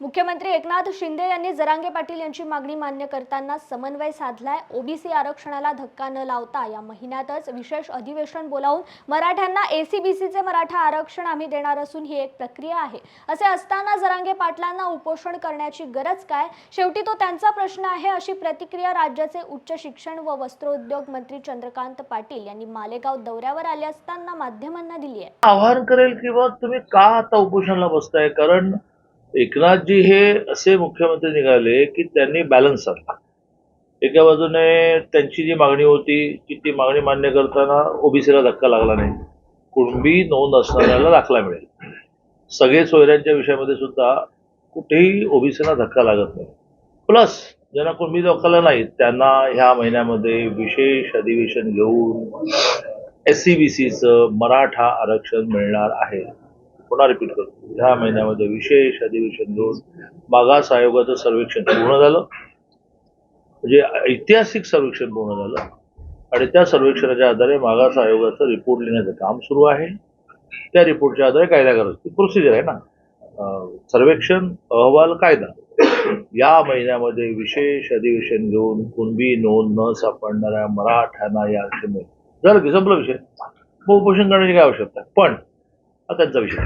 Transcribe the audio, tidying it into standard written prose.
मुख्यमंत्री एकनाथ शिंदे यांनी जरांगे पाटील यांची मागणी मान्य करताना समन्वय साधलाय। ओबीसी आरक्षणाला धक्का न लावता या महिन्यातच विशेष अधिवेशन बोलावून मराठ्यांना एसीबीसीचे मराठा आरक्षण आम्ही देणार असून ही एक प्रक्रिया आहे। असे असताना जरांगे पाटलांना उपोषण करण्याची गरज काय? शेवटी तो त्यांचा प्रश्न आहे, अशी प्रतिक्रिया राज्याचे उच्च शिक्षण व वस्त्रोद्योग मंत्री चंद्रकांत पाटील यांनी मालेगाव दौऱ्यावर आले असताना माध्यमांना दिली आहे। आव्हान करेल की बा तुम्ही का आता उपोषणाला बसताय, कारण एकनाथजी हे असे मुख्यमंत्री निघाले की त्यांनी बॅलन्स साधला। एका बाजूने त्यांची जी मागणी होती की ती मागणी मान्य करताना ओबीसीला धक्का लागला नाही, कुणबी नोंद असणाऱ्याला दाखला मिळेल, सगळे सोयऱ्यांच्या विषयामध्ये सुद्धा कुठेही ओबीसीला धक्का लागत नाही। प्लस ज्यांना कुणबी दाखला नाही त्यांना ह्या महिन्यामध्ये विशेष अधिवेशन घेऊन एससीबीसीचं मराठा आरक्षण मिळणार आहे। पुन्हा रिपीट करतो, ह्या महिन्यामध्ये विशेष अधिवेशन घेऊन मागास आयोगाचं सर्वेक्षण पूर्ण झालं, म्हणजे ऐतिहासिक सर्वेक्षण पूर्ण झालं आणि त्या सर्वेक्षणाच्या आधारे मागास आयोगाचं रिपोर्ट लिहिण्याचं काम सुरू आहे। त्या रिपोर्टच्या आधारे कायदा करायची प्रोसिजर आहे ना, सर्वेक्षण अहवाल कायदा। या महिन्यामध्ये विशेष अधिवेशन घेऊन कुणबी नोंद न सापडणाऱ्या मराठ्यांना या आरक्षण मिळेल। झालं की संपला विषय, मग उपोषण करण्याची काय आवश्यकता आहे? पण हा त्यांचा विषय